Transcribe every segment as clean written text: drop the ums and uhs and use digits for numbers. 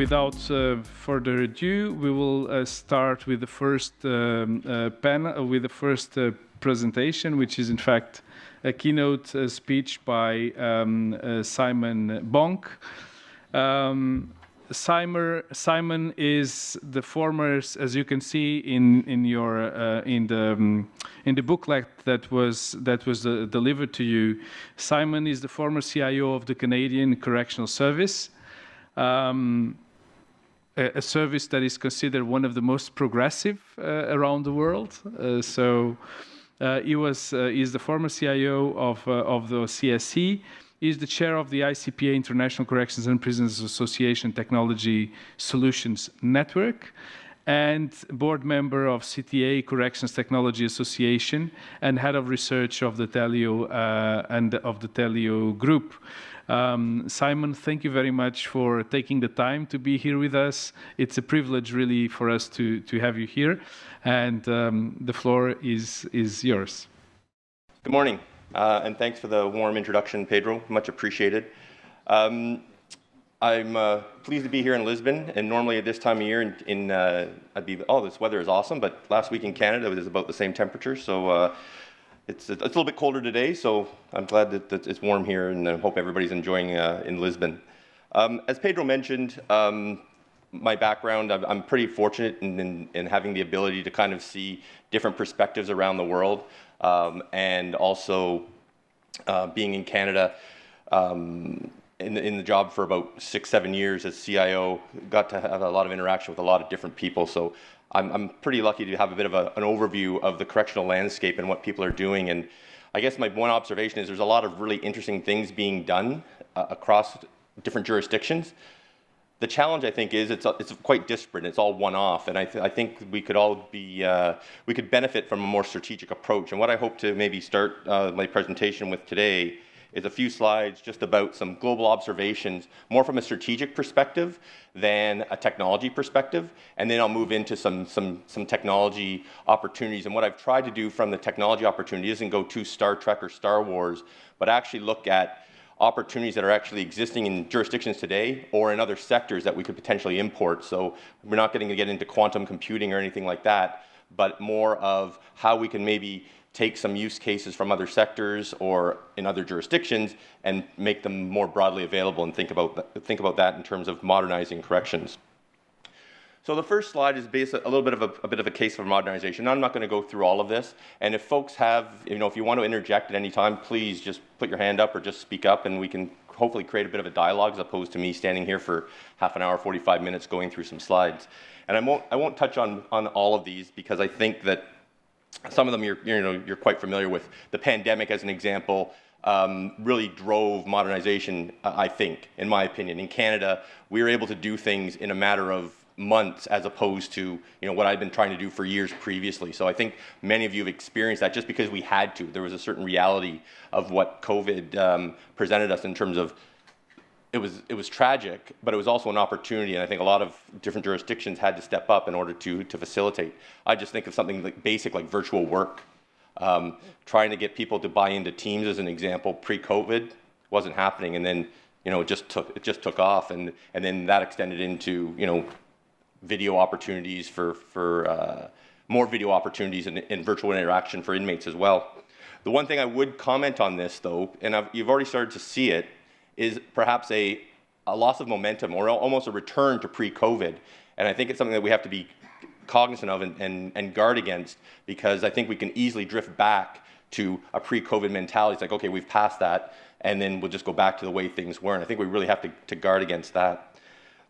without further ado, we will start with the first panel, with the first presentation, which is in fact a keynote speech by Simon Bonk. Simon is the former, as you can see in the booklet that was delivered to you. Simon is the former CIO of the Canadian Correctional Service, a service that is considered one of the most progressive around the world. He's the former CIO of the CSC. He's the chair of the ICPA International Corrections and Prisons Association Technology Solutions Network, and board member of CTA Corrections Technology Association, and head of research of the Telio and of the Telio group. Simon, thank you very much for taking the time to be here with us. It's a privilege, really, for us to have you here, and the floor is yours. Good morning. And thanks for the warm introduction, Pedro. Much appreciated. I'm pleased to be here in Lisbon, and normally at this time of year, this weather is awesome, but last week in Canada it was about the same temperature, so it's a little bit colder today, so I'm glad that it's warm here, and I hope everybody's enjoying in Lisbon. As Pedro mentioned, my background, I'm pretty fortunate in having the ability to kind of see different perspectives around the world. And also being in Canada in the job for about 6-7 years as CIO, got to have a lot of interaction with a lot of different people. So I'm pretty lucky to have a bit of an overview of the correctional landscape and what people are doing. And I guess my one observation is there's a lot of really interesting things being done across different jurisdictions. The challenge, I think, is it's quite disparate. It's all one-off, and I think we could all be we could benefit from a more strategic approach. And what I hope to maybe start my presentation with today is a few slides just about some global observations, more from a strategic perspective than a technology perspective, and then I'll move into some technology opportunities. And what I've tried to do from the technology opportunity isn't go to Star Trek or Star Wars, but actually look at opportunities that are actually existing in jurisdictions today or in other sectors that we could potentially import. So we're not going to get into quantum computing or anything like that, but more of how we can maybe take some use cases from other sectors or in other jurisdictions and make them more broadly available, and think about that in terms of modernizing corrections. So the first slide is based a little bit of a case for modernization. I'm not going to go through all of this, and if folks have, if you want to interject at any time, please just put your hand up or just speak up, and we can hopefully create a bit of a dialogue as opposed to me standing here for half an hour, 45 minutes going through some slides. And I won't touch on all of these because I think that some of them you're quite familiar with. The pandemic, as an example, really drove modernization. I think, in my opinion, in Canada, we were able to do things in a matter of months as opposed to what I've been trying to do for years previously. So I think many of you have experienced that just because we had to. There was a certain reality of what COVID presented us in terms of it was tragic, but it was also an opportunity, and I think a lot of different jurisdictions had to step up in order to facilitate. I just think of something like basic like virtual work. Trying to get people to buy into Teams as an example pre-COVID wasn't happening, and then it just took off, and then that extended into video opportunities for more video opportunities and virtual interaction for inmates as well. The one thing I would comment on this, though, and you've already started to see it, is perhaps a loss of momentum or almost a return to pre-COVID. And I think it's something that we have to be cognizant of and guard against, because I think we can easily drift back to a pre-COVID mentality. It's like, okay, we've passed that, and then we'll just go back to the way things were. And I think we really have to guard against that.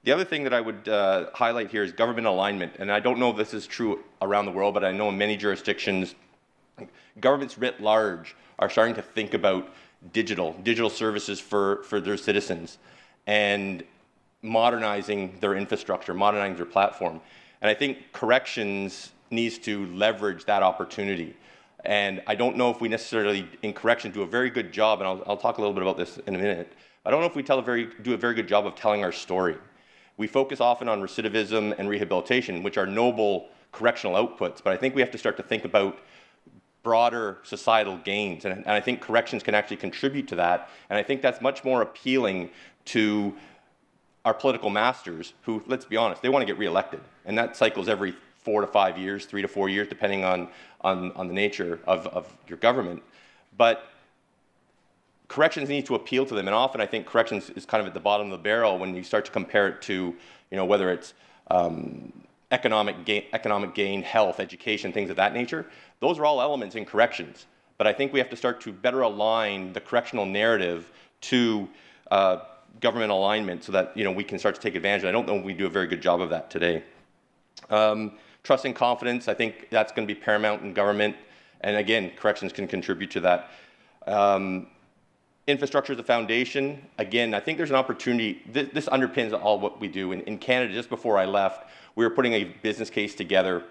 The other thing that I would highlight here is government alignment. And I don't know if this is true around the world, but I know in many jurisdictions, governments writ large are starting to think about digital services for their citizens and modernizing their infrastructure, modernizing their platform. And I think corrections needs to leverage that opportunity. And I don't know if we necessarily, in corrections, do a very good job, and I'll talk a little bit about this in a minute. I don't know if we do a very good job of telling our story. We focus often on recidivism and rehabilitation, which are noble correctional outputs, but I think we have to start to think about broader societal gains, and I think corrections can actually contribute to that, and I think that's much more appealing to our political masters who, let's be honest, they want to get reelected. And that cycles every 4 to 5 years, 3 to 4 years, depending on the nature of your government. But corrections need to appeal to them. And often I think corrections is kind of at the bottom of the barrel when you start to compare it to, whether it's economic gain, health, education, things of that nature. Those are all elements in corrections. But I think we have to start to better align the correctional narrative to government alignment so that we can start to take advantage. I don't know if we do a very good job of that today. Trust and confidence, I think that's going to be paramount in government. And again, corrections can contribute to that. Infrastructure is the foundation. Again, I think there's an opportunity. This underpins all what we do. In Canada, just before I left, we were putting a business case together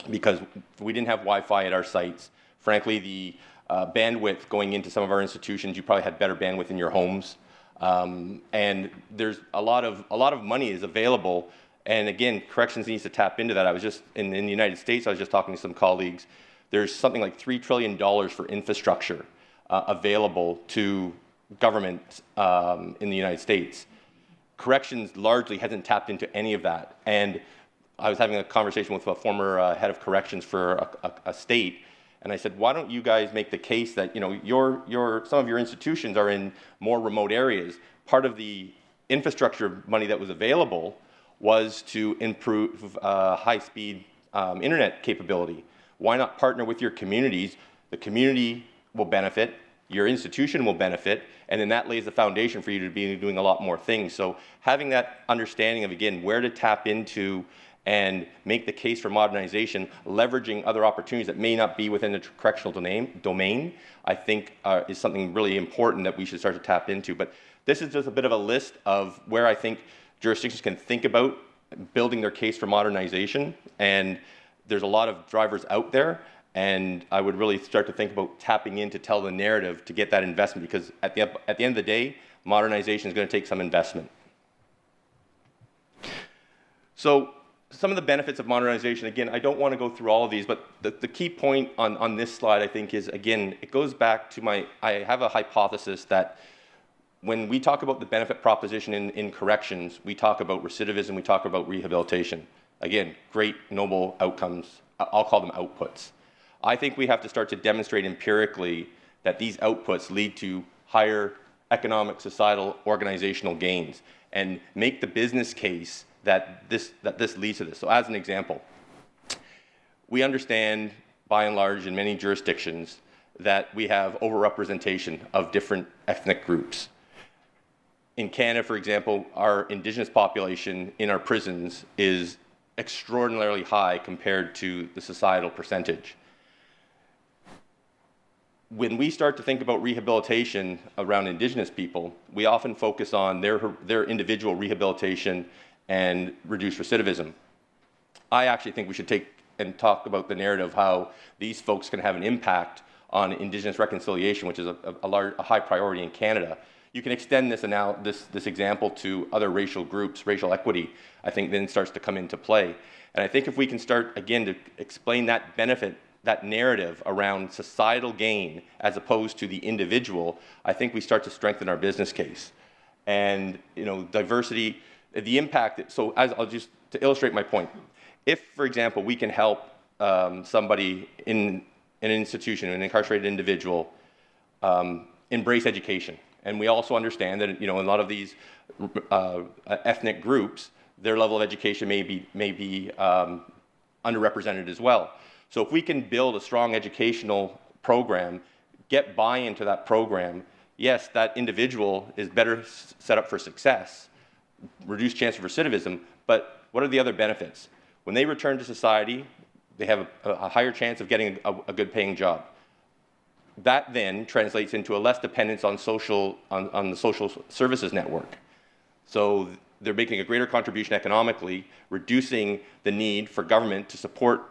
because we didn't have Wi-Fi at our sites. Frankly, the bandwidth going into some of our institutions, you probably had better bandwidth in your homes. And there's a lot of money is available. And again, corrections needs to tap into that. I was just in the United States, I was just talking to some colleagues. There's something like $3 trillion for infrastructure available to government in the United States. Corrections largely hasn't tapped into any of that. And I was having a conversation with a former head of corrections for a state, and I said, why don't you guys make the case that some of your institutions are in more remote areas. Part of the infrastructure money that was available was to improve high-speed internet capability. Why not partner with your communities? The community will benefit, your institution will benefit, and then that lays the foundation for you to be doing a lot more things. So having that understanding of, again, where to tap into and make the case for modernization, leveraging other opportunities that may not be within the correctional domain, I think is something really important that we should start to tap into. But this is just a bit of a list of where I think jurisdictions can think about building their case for modernization. And there's a lot of drivers out there. And I would really start to think about tapping in to tell the narrative to get that investment, because at the end of the day, modernization is going to take some investment. So some of the benefits of modernization, again, I don't want to go through all of these, but the key point on this slide, I think, is, again, it goes back to I have a hypothesis that when we talk about the benefit proposition in corrections, we talk about recidivism, we talk about rehabilitation. Again, great, noble outcomes. I'll call them outputs. I think we have to start to demonstrate empirically that these outputs lead to higher economic, societal, organizational gains, and make the business case that this leads to this. So as an example, we understand, by and large, in many jurisdictions, that we have overrepresentation of different ethnic groups. In Canada, for example, our Indigenous population in our prisons is extraordinarily high compared to the societal percentage. When we start to think about rehabilitation around Indigenous people, we often focus on their individual rehabilitation and reduce recidivism. I actually think we should take and talk about the narrative of how these folks can have an impact on Indigenous reconciliation, which is a high priority in Canada. You can extend this example to other racial groups. Racial equity, I think, then starts to come into play. And I think if we can start, again, to explain that benefit, that narrative around societal gain as opposed to the individual, I think we start to strengthen our business case. And diversity, the impact. So I'll just to illustrate my point, if, for example, we can help somebody in an institution, an incarcerated individual, embrace education, and we also understand that in a lot of these ethnic groups, their level of education may be underrepresented as well. So if we can build a strong educational program, get buy-in to that program, yes, that individual is better set up for success, reduced chance of recidivism, but what are the other benefits? When they return to society, they have a higher chance of getting a good paying job. That then translates into a less dependence on the social services network. So they're making a greater contribution economically, reducing the need for government to support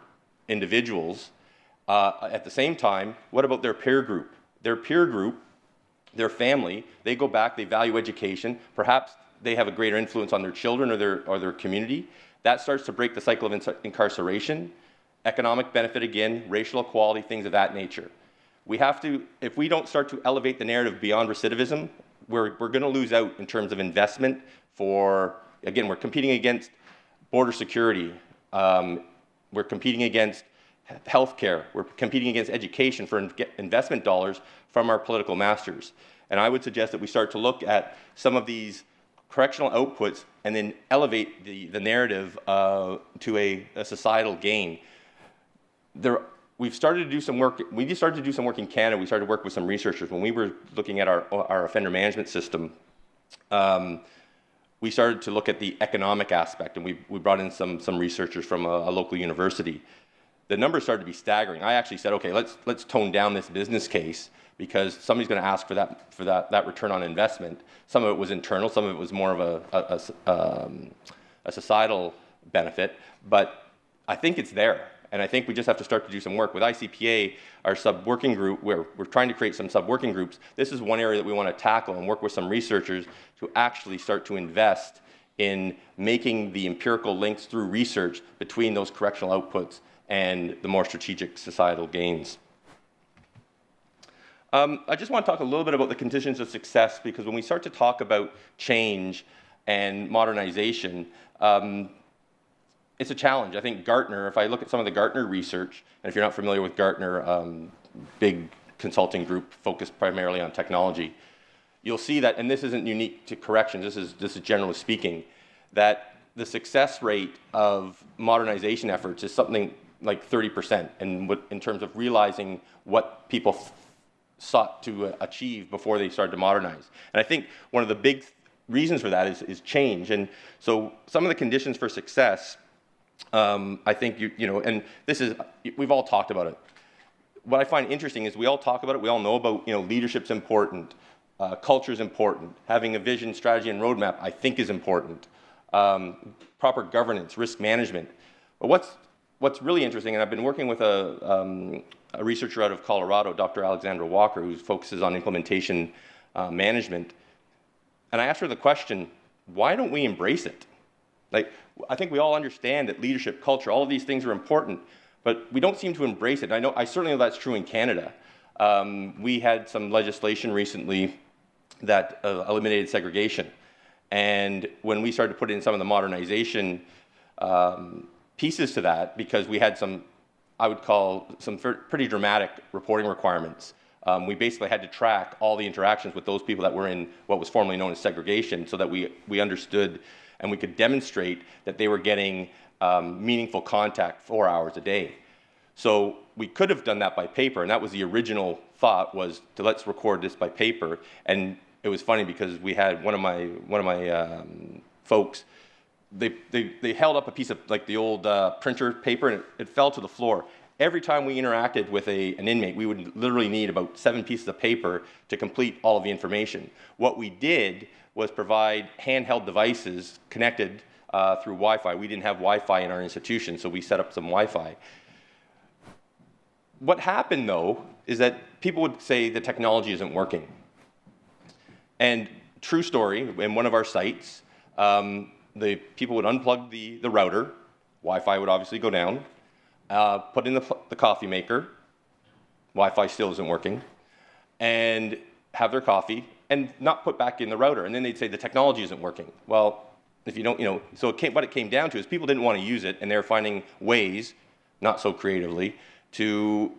individuals. At the same time, what about their peer group? Their peer group, their family, they go back, they value education, perhaps they have a greater influence on their children or their community. That starts to break the cycle of incarceration, economic benefit again, racial equality, things of that nature. We have to, if we don't start to elevate the narrative beyond recidivism, we're going to lose out in terms of investment for, again, we're competing against border security. We're competing against healthcare. We're competing against education for investment dollars from our political masters. And I would suggest that we start to look at some of these correctional outputs and then elevate the narrative to a societal gain. We've started to do some work. We just started to do some work in Canada. We started to work with some researchers when we were looking at our offender management system. We started to look at the economic aspect, and we brought in some researchers from a local university. The numbers started to be staggering. I actually said, okay, let's tone down this business case because somebody's going to ask for that return on investment. Some of it was internal, some of it was more of a societal benefit, but I think it's there. And I think we just have to start to do some work. With ICPA, our sub-working group, we're trying to create some sub-working groups. This is one area that we want to tackle and work with some researchers to actually start to invest in making the empirical links through research between those correctional outputs and the more strategic societal gains. I just want to talk a little bit about the conditions of success, because when we start to talk about change and modernization, it's a challenge. I think Gartner, if I look at some of the Gartner research, and if you're not familiar with Gartner, big consulting group focused primarily on technology, you'll see that, and this isn't unique to corrections, this is generally speaking, that the success rate of modernization efforts is something like 30%, and in terms of realizing what people sought to achieve before they started to modernize. And I think one of the big reasons for that is change. And so some of the conditions for success, I think, and this is, we've all talked about it. What I find interesting is we all talk about it, we all know about, leadership's important, culture's important, having a vision, strategy, and roadmap, I think is important, proper governance, risk management. But what's really interesting, and I've been working with a researcher out of Colorado, Dr. Alexandra Walker, who focuses on implementation management, and I asked her the question, why don't we embrace it? Like, I think we all understand that leadership, culture, all of these things are important, but we don't seem to embrace it. And I certainly know that's true in Canada. We had some legislation recently that eliminated segregation. And when we started to put in some of the modernization pieces to that, because we had some, I would call some pretty dramatic reporting requirements. We basically had to track all the interactions with those people that were in what was formerly known as segregation, so that we understood and we could demonstrate that they were getting meaningful contact 4 hours a day. So we could have done that by paper, and that was the original thought, was to let's record this by paper. And it was funny because we had one of my folks, they held up a piece of like the old printer paper, and it fell to the floor. Every time we interacted with an inmate, we would literally need about 7 pieces of paper to complete all of the information. What we did was provide handheld devices connected through Wi-Fi. We didn't have Wi-Fi in our institution, so we set up some Wi-Fi. What happened, though, is that people would say the technology isn't working. And true story, in one of our sites, the people would unplug the router, Wi-Fi would obviously go down, put in the coffee maker, Wi-Fi still isn't working, and have their coffee, and not put back in the router. And then they'd say the technology isn't working. Well, if you don't, so what it came down to is people didn't want to use it, and they were finding ways, not so creatively, to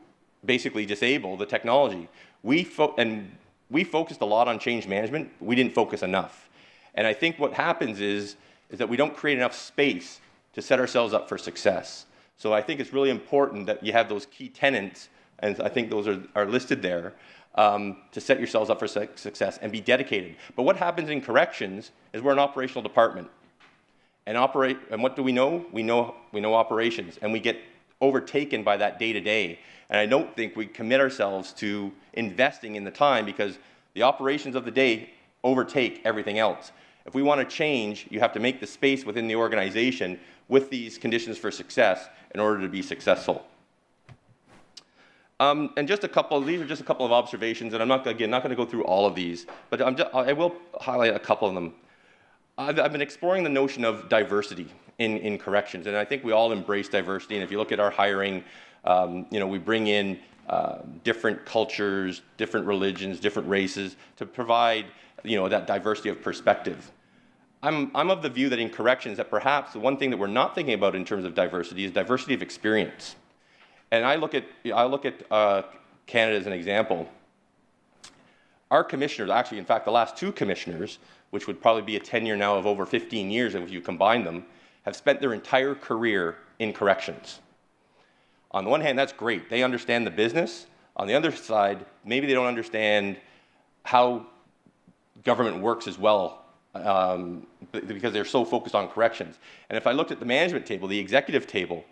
basically disable the technology. We focused a lot on change management, but we didn't focus enough. And I think what happens is that we don't create enough space to set ourselves up for success. So I think it's really important that you have those key tenets, and I think those are listed there, to set yourselves up for success and be dedicated. But what happens in corrections is we're an operational department. And what do we know? We know operations, and we get overtaken by that day-to-day. And I don't think we commit ourselves to investing in the time, because the operations of the day overtake everything else. If we want to change, you have to make the space within the organization with these conditions for success in order to be successful. And these are just a couple of observations, and I'm not going to go through all of these, but I will highlight a couple of them. I've been exploring the notion of diversity in corrections, and I think we all embrace diversity. And if you look at our hiring, we bring in different cultures, different religions, different races, to provide, that diversity of perspective. I'm of the view that in corrections that perhaps the one thing that we're not thinking about in terms of diversity is diversity of experience. And I look at Canada as an example. Our commissioners, actually, in fact, the last two commissioners, which would probably be a tenure now of over 15 years if you combine them, have spent their entire career in corrections. On the one hand, that's great. They understand the business. On the other side, maybe they don't understand how government works as well, because they're so focused on corrections. And if I looked at the management table, the executive table,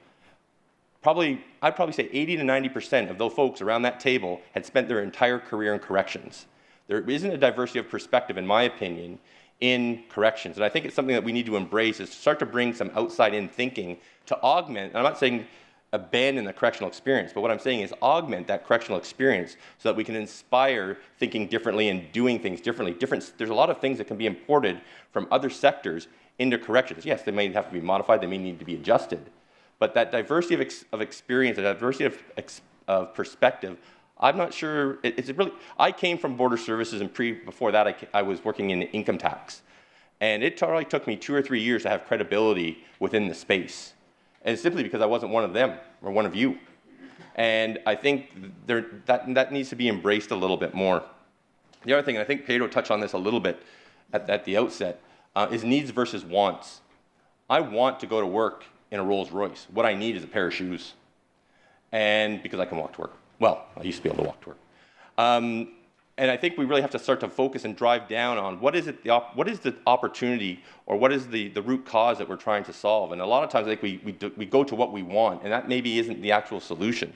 I'd probably say 80 to 90% of those folks around that table had spent their entire career in corrections. There isn't a diversity of perspective, in my opinion, in corrections. And I think it's something that we need to embrace, is to start to bring some outside-in thinking to augment, and I'm not saying abandon the correctional experience, but what I'm saying is augment that correctional experience so that we can inspire thinking differently and doing things differently. There's a lot of things that can be imported from other sectors into corrections. Yes, they may have to be modified, they may need to be adjusted, but that diversity of experience, that diversity of perspective, I'm not sure, it's really, I came from border services, and before that I was working in income tax. And it probably took me 2 or 3 years to have credibility within the space. And it's simply because I wasn't one of them or one of you. And I think that needs to be embraced a little bit more. The other thing, and I think Pedro touched on this a little bit at the outset, is needs versus wants. I want to go to work in a Rolls Royce. What I need is a pair of shoes. And because I can walk to work. Well, I used to be able to walk to work. And I think we really have to start to focus and drive down on what is the opportunity, or what is the root cause that we're trying to solve. And a lot of times I think we go to what we want, and that maybe isn't the actual solution.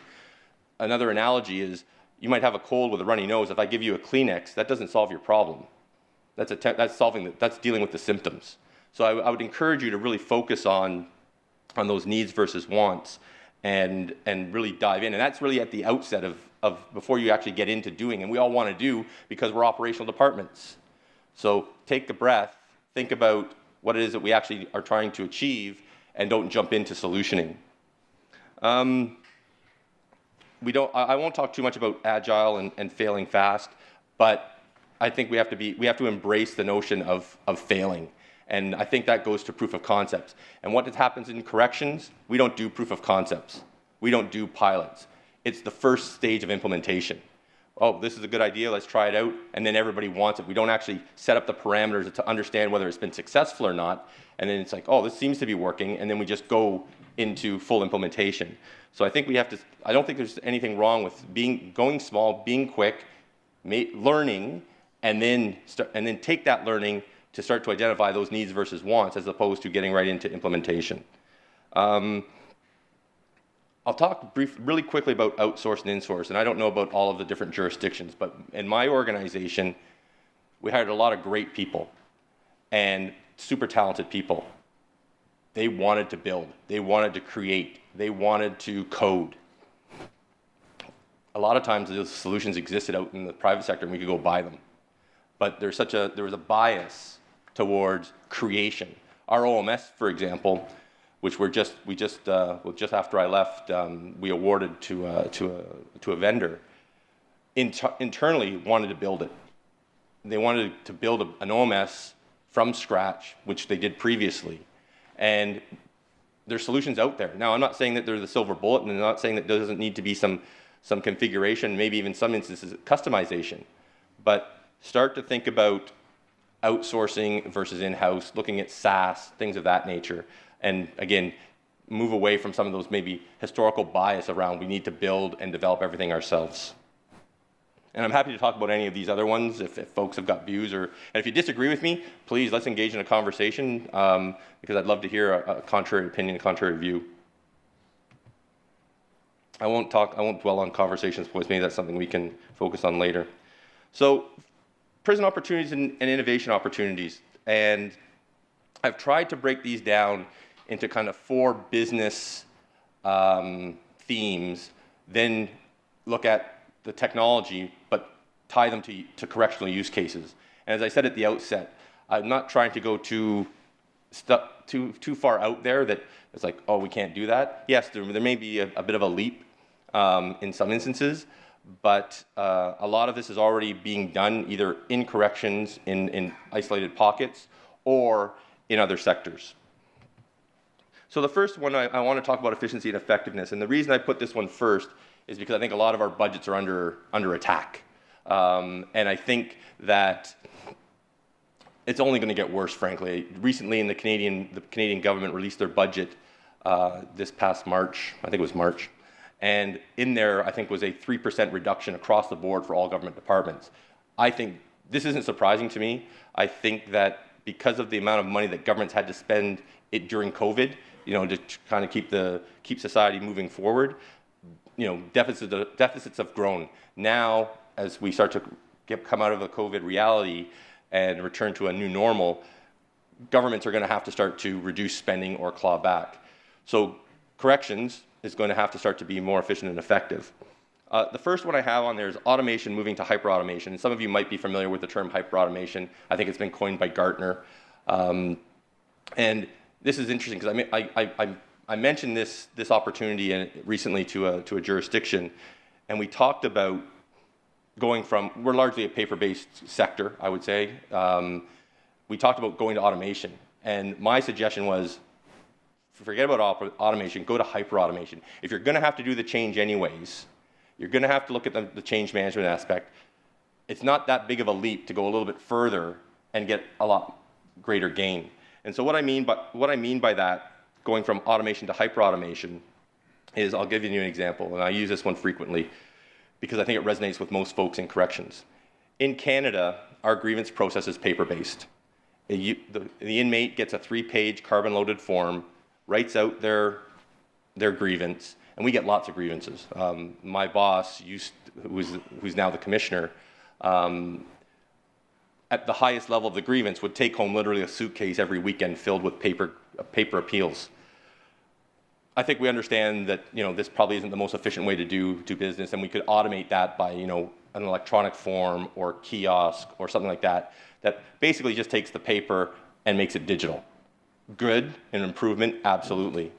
Another analogy is you might have a cold with a runny nose. If I give you a Kleenex, that doesn't solve your problem. That's dealing with the symptoms. So I would encourage you to really focus on those needs versus wants, and really dive in. And that's really at the outset of before you actually get into doing, and we all want to do because we're operational departments. So take a breath, think about what it is that we actually are trying to achieve, and don't jump into solutioning. I won't talk too much about agile and failing fast, but I think we have to embrace the notion of failing. And I think that goes to proof of concepts. And what happens in corrections, we don't do proof of concepts. We don't do pilots. It's the first stage of implementation. Oh, this is a good idea, let's try it out, and then everybody wants it. We don't actually set up the parameters to understand whether it's been successful or not, and then it's like, oh, this seems to be working, and then we just go into full implementation. So I think I don't think there's anything wrong with going small, being quick, learning, and then take that learning to start to identify those needs versus wants, as opposed to getting right into implementation. I'll talk really quickly about outsource and insource, and I don't know about all of the different jurisdictions, but in my organization, we hired a lot of great people and super talented people. They wanted to build, they wanted to create, they wanted to code. A lot of times those solutions existed out in the private sector and we could go buy them. But there was a bias towards creation. Our OMS, for example, which just after I left, we awarded to a vendor, internally wanted to build it. They wanted to build an OMS from scratch, which they did previously. And there's solutions out there. Now, I'm not saying that they're the silver bullet, and I'm not saying that there doesn't need to be some configuration, maybe even some instances customization. But start to think about outsourcing versus in-house, looking at SaaS, things of that nature. And again, move away from some of those maybe historical bias around we need to build and develop everything ourselves. And I'm happy to talk about any of these other ones if folks have got views, and if you disagree with me, please let's engage in a conversation, because I'd love to hear a contrary opinion, a contrary view. I won't dwell on conversations, because maybe that's something we can focus on later. So, prison opportunities and innovation opportunities. And I've tried to break these down into kind of 4 business themes, then look at the technology, but tie them to correctional use cases. And as I said at the outset, I'm not trying to go too far out there that it's like, oh, we can't do that. Yes, there may be a bit of a leap, in some instances, but a lot of this is already being done either in corrections, in isolated pockets, or in other sectors. So the first one, I want to talk about efficiency and effectiveness, and the reason I put this one first is because I think a lot of our budgets are under attack. And I think that it's only going to get worse, frankly. Recently, the Canadian government released their budget this past March, I think it was March, and in there, I think was a 3% reduction across the board for all government departments. I think this isn't surprising to me. I think that because of the amount of money that governments had to spend it during COVID, to kind of keep society moving forward, deficits have grown. Now, as we start to come out of the COVID reality and return to a new normal, governments are going to have to start to reduce spending or claw back. So corrections is going to have to start to be more efficient and effective. The first one I have on there is automation moving to hyper-automation. And some of you might be familiar with the term hyper-automation. I think it's been coined by Gartner. And this is interesting because I mentioned this opportunity recently to a jurisdiction, and we talked about going from, we're largely a paper-based sector, I would say. We talked about going to automation, and my suggestion was, forget about automation, go to hyper-automation. If you're going to have to do the change anyways, you're going to have to look at the change management aspect. It's not that big of a leap to go a little bit further and get a lot greater gain. And so what I mean by that, going from automation to hyper-automation, is I'll give you an example, and I use this one frequently because I think it resonates with most folks in corrections. In Canada, our grievance process is paper-based. The inmate gets a 3-page carbon-loaded form, writes out their grievance, and we get lots of grievances. My boss, who's now the commissioner, at the highest level of the grievance, would take home literally a suitcase every weekend filled with paper appeals. I think we understand that this probably isn't the most efficient way to do business, and we could automate that by an electronic form or kiosk or something like that basically just takes the paper and makes it digital. Good, an improvement, absolutely.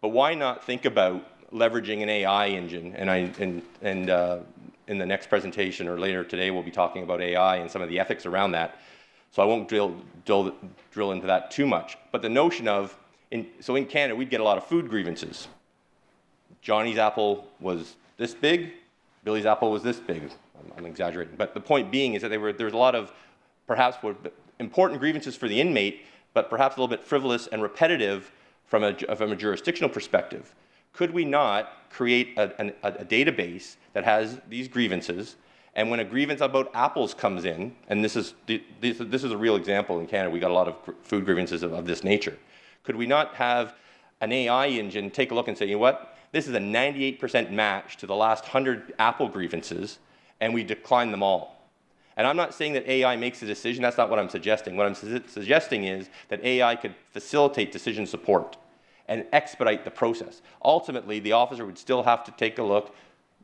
But why not think about leveraging an AI engine? And in the next presentation or later today, we'll be talking about AI and some of the ethics around that. So I won't drill into that too much. But the notion of, so in Canada, we'd get a lot of food grievances. Johnny's apple was this big, Billy's apple was this big. I'm exaggerating. But the point being is that there was a lot of perhaps important grievances for the inmate, but perhaps a little bit frivolous and repetitive from a jurisdictional perspective. Could we not create a database that has these grievances, and when a grievance about apples comes in, and this is a real example in Canada, we got a lot of food grievances of this nature. Could we not have an AI engine take a look and say, you know what, this is a 98% match to the last 100 apple grievances, and we decline them all? And I'm not saying that AI makes a decision, that's not what I'm suggesting. What I'm suggesting is that AI could facilitate decision support and expedite the process. Ultimately, the officer would still have to take a look,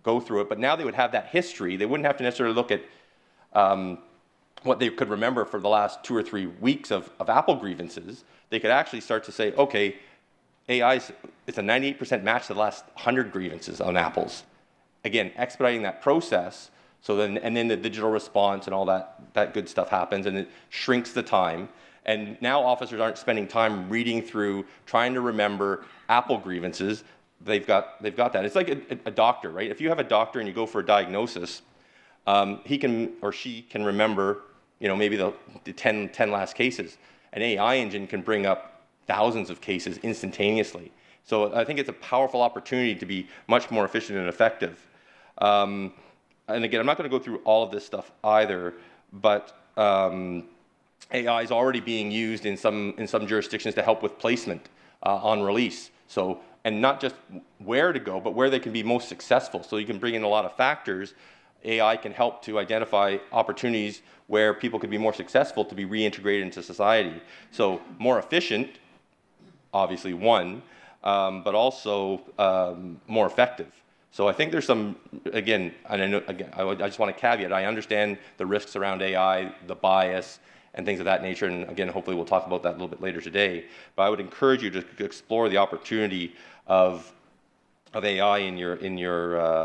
go through it, but now they would have that history. They wouldn't have to necessarily look at what they could remember for the last 2 or 3 weeks of apple grievances. They could actually start to say, okay, it's a 98% match to the last 100 grievances on apples. Again, expediting that process, and then the digital response and all that good stuff happens, and it shrinks the time. And now officers aren't spending time reading through, trying to remember apple grievances. They've got that. It's like a doctor, right? If you have a doctor and you go for a diagnosis, he can or she can remember, maybe the 10 last cases. An AI engine can bring up thousands of cases instantaneously. So I think it's a powerful opportunity to be much more efficient and effective. And again, I'm not going to go through all of this stuff either, but AI is already being used in some jurisdictions to help with placement on release. So, and not just where to go, but where they can be most successful. So you can bring in a lot of factors. AI can help to identify opportunities where people could be more successful to be reintegrated into society. So more efficient, obviously one, but also more effective. So I think there's some, again, and I just want to caveat, I understand the risks around AI, the bias, and things of that nature, and again, hopefully we'll talk about that a little bit later today. But I would encourage you to explore the opportunity of AI in your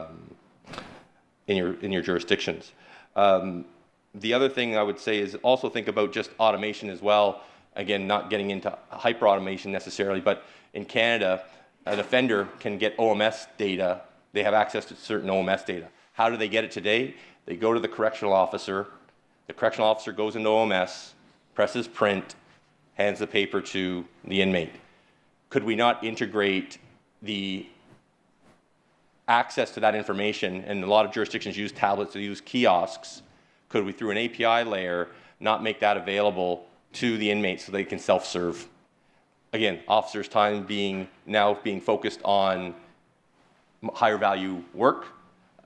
jurisdictions. The other thing I would say is also think about just automation as well. Again, not getting into hyper automation necessarily, but in Canada, an offender can get OMS data. They have access to certain OMS data. How do they get it today? They go to the correctional officer. The correctional officer goes into OMS, presses print, hands the paper to the inmate. Could we not integrate the access to that information? And a lot of jurisdictions use tablets, they use kiosks. Could we, through an API layer, not make that available to the inmates so they can self-serve? Again, officers' time now being focused on higher value work,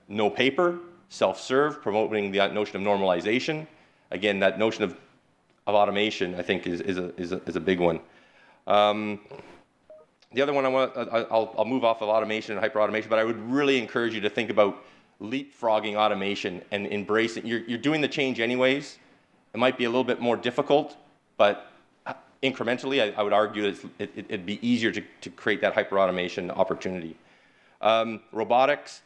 no paper, self-serve, promoting the notion of normalization. Again, that notion of automation, I think, is a big one. The other one I'll move off of automation and hyper-automation, but I would really encourage you to think about leapfrogging automation and embracing. You're doing the change anyways. It might be a little bit more difficult, but incrementally, I would argue that it'd be easier to create that hyper-automation opportunity. Robotics,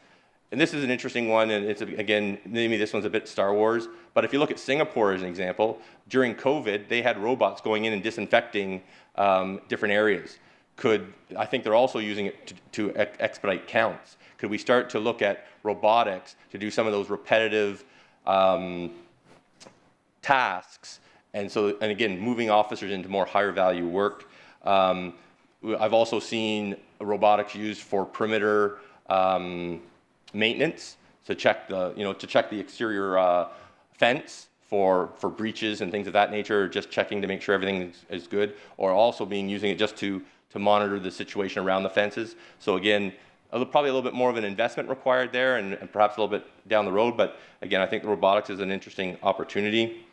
and this is an interesting one, and it's, again, maybe this one's a bit Star Wars, but if you look at Singapore as an example, during COVID, they had robots going in and disinfecting different areas. I think they're also using it to expedite counts. Could we start to look at robotics to do some of those repetitive tasks? And again, moving officers into more higher value work. I've also seen robotics used for perimeter maintenance to check the exterior fence for breaches and things of that nature, or just checking to make sure everything is good, or also using it just to monitor the situation around the fences. So again, probably a little bit more of an investment required there, and perhaps a little bit down the road, but again, I think robotics is an interesting opportunity.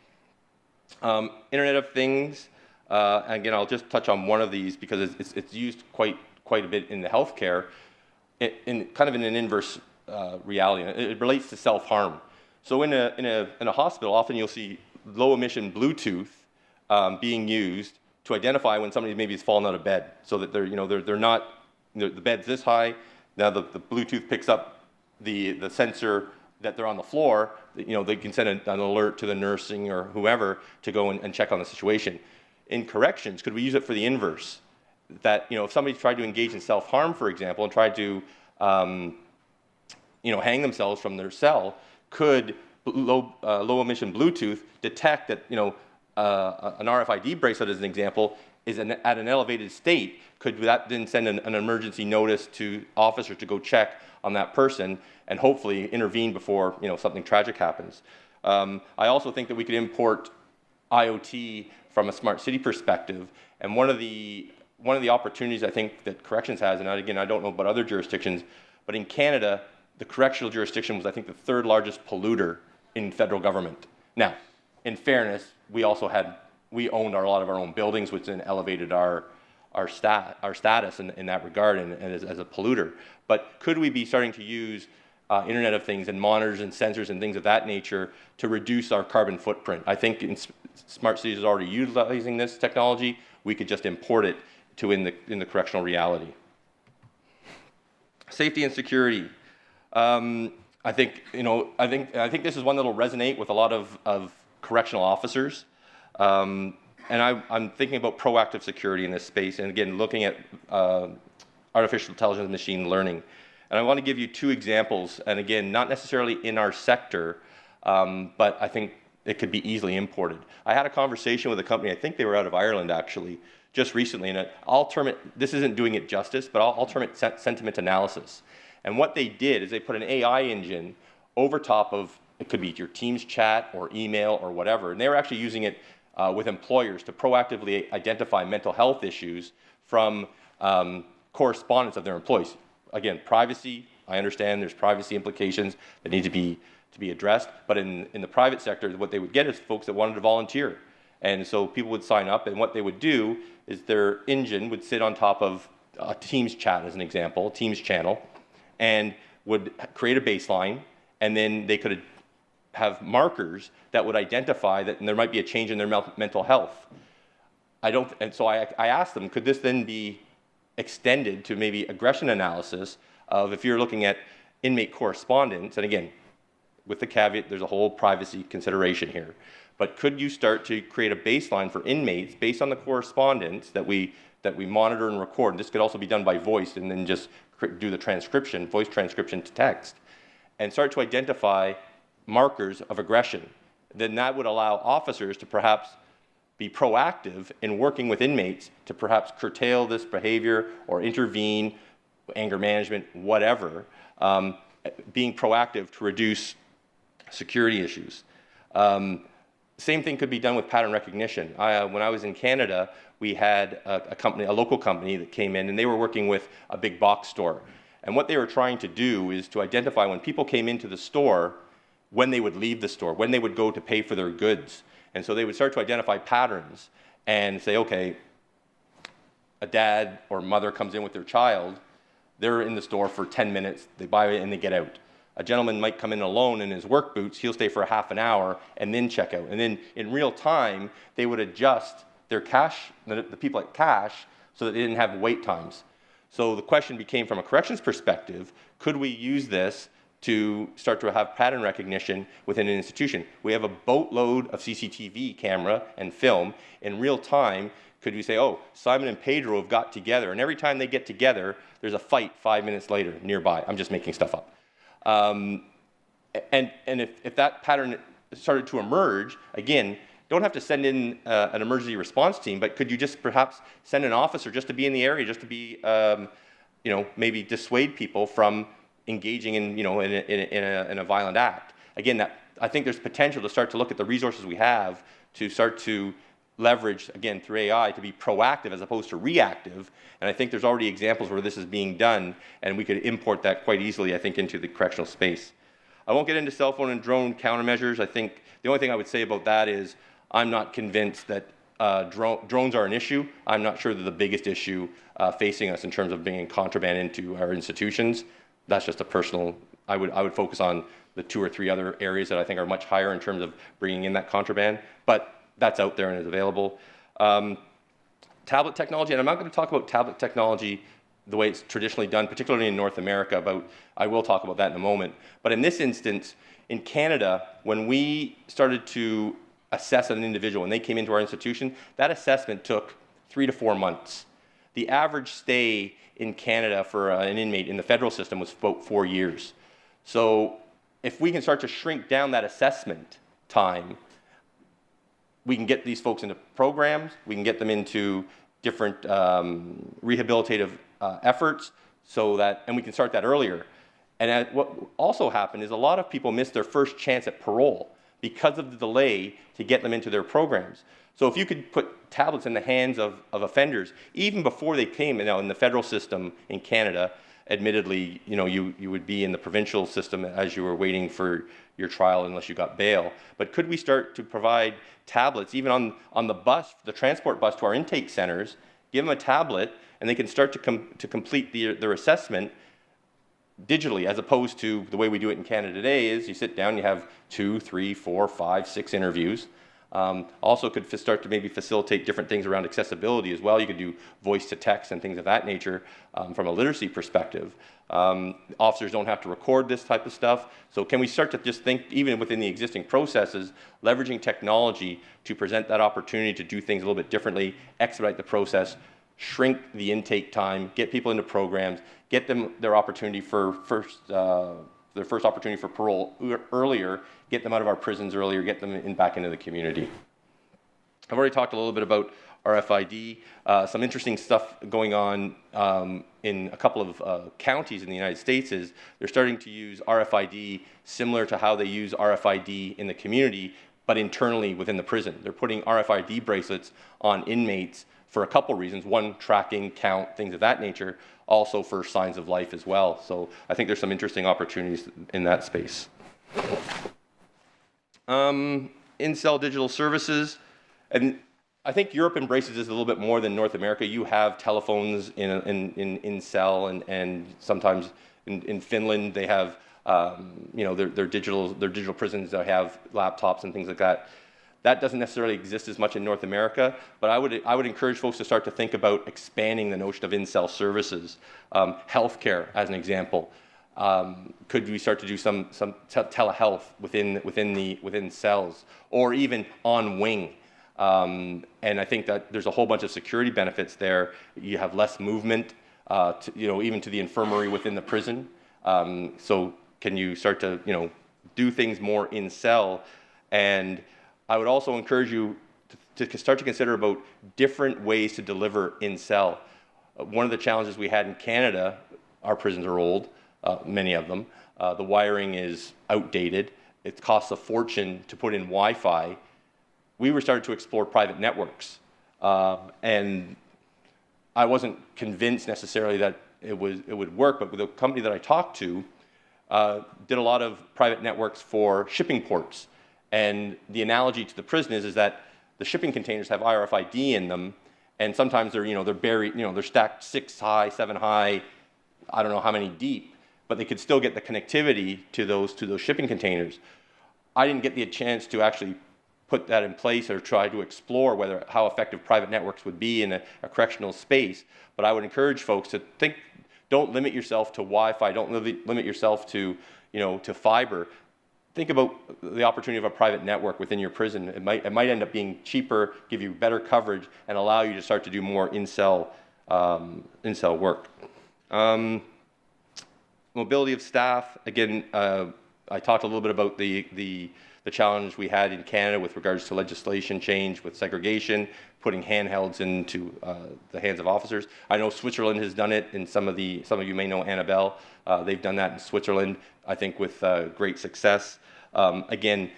Internet of Things, again, I'll just touch on one of these because it's used quite a bit in the healthcare, kind of in an inverse reality. It relates to self-harm. So in a hospital, often you'll see low emission Bluetooth being used to identify when somebody maybe has fallen out of bed, so that they're not, the bed's this high. Now the Bluetooth picks up the sensor that they're on the floor. They can send an alert to the nursing or whoever to go and check on the situation. In corrections, could we use it for the inverse? That if somebody tried to engage in self-harm, for example, and tried to hang themselves from their cell, could low emission Bluetooth detect that an RFID bracelet, as an example, is at an elevated state? Could that then send an emergency notice to officers to go check on that person and hopefully intervene before something tragic happens? I also think that we could import IoT from a smart city perspective, and one of the opportunities I think that corrections has, and again, I don't know about other jurisdictions, but in Canada, the correctional jurisdiction was, I think, the third largest polluter in federal government. Now, in fairness, we owned a lot of our own buildings, which then elevated our status in that regard and as a polluter. But could we be starting to use Internet of Things and monitors and sensors and things of that nature to reduce our carbon footprint? I think smart cities are already utilizing this technology. We could just import it to in the correctional reality. Safety and security. I think this is one that will resonate with a lot of correctional officers. And I'm thinking about proactive security in this space, and again, looking at artificial intelligence and machine learning. And I want to give you two examples, and again, not necessarily in our sector, but I think it could be easily imported. I had a conversation with a company, I think they were out of Ireland actually, just recently, and this isn't doing it justice, but I'll term it sentiment analysis. And what they did is they put an AI engine over top of, it could be your Teams chat or email or whatever, and they were actually using it with employers to proactively identify mental health issues from correspondence of their employees. Again, privacy, I understand there's privacy implications that need to be addressed, but in the private sector, what they would get is folks that wanted to volunteer. And so people would sign up, and what they would do is their engine would sit on top of a Teams chat, as an example, Teams channel, and would create a baseline, and then they could have markers that would identify that there might be a change in their mental health. And so I asked them, could this then be extended to maybe aggression analysis of if you're looking at inmate correspondence, and again, with the caveat, there's a whole privacy consideration here, but could you start to create a baseline for inmates based on the correspondence that we monitor and record? And this could also be done by voice and then just do the transcription, voice transcription to text, and start to identify markers of aggression. Then that would allow officers to perhaps be proactive in working with inmates to perhaps curtail this behavior or intervene, anger management, whatever, being proactive to reduce security issues. Same thing could be done with pattern recognition. When I was in Canada, we had a local company that came in, and they were working with a big box store. And what they were trying to do is to identify when people came into the store, when they would leave the store, when they would go to pay for their goods. And so they would start to identify patterns and say, okay, a dad or mother comes in with their child, they're in the store for 10 minutes, they buy it and they get out. A gentleman might come in alone in his work boots, he'll stay for a half an hour and then check out. And then in real time, they would adjust their cash, the people at cash, so that they didn't have wait times. So the question became, from a corrections perspective, could we use this to start to have pattern recognition within an institution? We have a boatload of CCTV camera and film. In real time, could we say, oh, Simon and Pedro have got together, and every time they get together, there's a fight 5 minutes later nearby. I'm just making stuff up. And if that pattern started to emerge, again, don't have to send in an emergency response team, but could you just perhaps send an officer just to be in the area, just to be, maybe dissuade people from engaging in a violent act? Again, I think there's potential to start to look at the resources we have to start to leverage, again, through AI, to be proactive as opposed to reactive. And I think there's already examples where this is being done, and we could import that quite easily, I think, into the correctional space. I won't get into cell phone and drone countermeasures. I think the only thing I would say about that is I'm not convinced that drones are an issue. I'm not sure they're the biggest issue facing us in terms of bringing contraband into our institutions. That's just a personal, I would focus on the 2 or 3 other areas that I think are much higher in terms of bringing in that contraband, but that's out there and is available. Tablet technology, and I'm not going to talk about tablet technology the way it's traditionally done, particularly in North America, I will talk about that in a moment. But in this instance, in Canada, when we started to assess an individual, when they came into our institution, that assessment took 3 to 4 months. The average stay in Canada for an inmate in the federal system was about 4 years. So if we can start to shrink down that assessment time, we can get these folks into programs, we can get them into different rehabilitative efforts, and we can start that earlier. And what also happened is a lot of people missed their first chance at parole because of the delay to get them into their programs. So if you could put tablets in the hands of offenders, even before they came, in the federal system in Canada, admittedly, you would be in the provincial system as you were waiting for your trial unless you got bail. But could we start to provide tablets, even on the bus, the transport bus to our intake centers, give them a tablet, and they can start to complete their assessment digitally, as opposed to the way we do it in Canada today is you sit down, you have 2, 3, 4, 5, 6 interviews. Also could start to maybe facilitate different things around accessibility as well. You could do voice to text and things of that nature from a literacy perspective. Officers don't have to record this type of stuff. So can we start to just think, even within the existing processes, leveraging technology to present that opportunity to do things a little bit differently, expedite the process, shrink the intake time, get people into programs, get them their opportunity for their first opportunity for parole earlier, get them out of our prisons earlier, get them back into the community. I've already talked a little bit about RFID. Some interesting stuff going on in a couple of counties in the United States is they're starting to use RFID similar to how they use RFID in the community, but internally within the prison. They're putting RFID bracelets on inmates for a couple reasons. One, tracking, count, things of that nature, also for signs of life as well. So I think there's some interesting opportunities in that space. In-cell digital services, and I think Europe embraces this a little bit more than North America. You have telephones in cell, and sometimes in Finland they have their digital prisons that have laptops and things like that. That doesn't necessarily exist as much in North America, but I would encourage folks to start to think about expanding the notion of in-cell services. Healthcare, as an example. Could we start to do some telehealth within cells, or even on wing? And I think that there's a whole bunch of security benefits there. You have less movement, even to the infirmary within the prison. So can you start to do things more in cell? And I would also encourage you to start to consider about different ways to deliver in cell. One of the challenges we had in Canada, our prisons are old, many of them. The wiring is outdated. It costs a fortune to put in Wi-Fi. We were starting to explore private networks, and I wasn't convinced necessarily that it would work. But with the company that I talked to, did a lot of private networks for shipping ports. And the analogy to the prison is that the shipping containers have RFID in them, and sometimes they're buried, they're stacked 6 high, 7 high, I don't know how many deep, but they could still get the connectivity to those shipping containers. I didn't get the chance to actually put that in place or try to explore how effective private networks would be in a correctional space. But I would encourage folks to think, don't limit yourself to Wi-Fi, don't limit yourself to fiber. Think about the opportunity of a private network within your prison. It might end up being cheaper, give you better coverage, and allow you to start to do more in-cell work. Mobility of staff. Again, I talked a little bit about the challenge we had in Canada with regards to legislation change with segregation, putting handhelds into the hands of officers. I know Switzerland has done it, and some of you may know Annabelle. They've done that in Switzerland, I think, with great success. Again,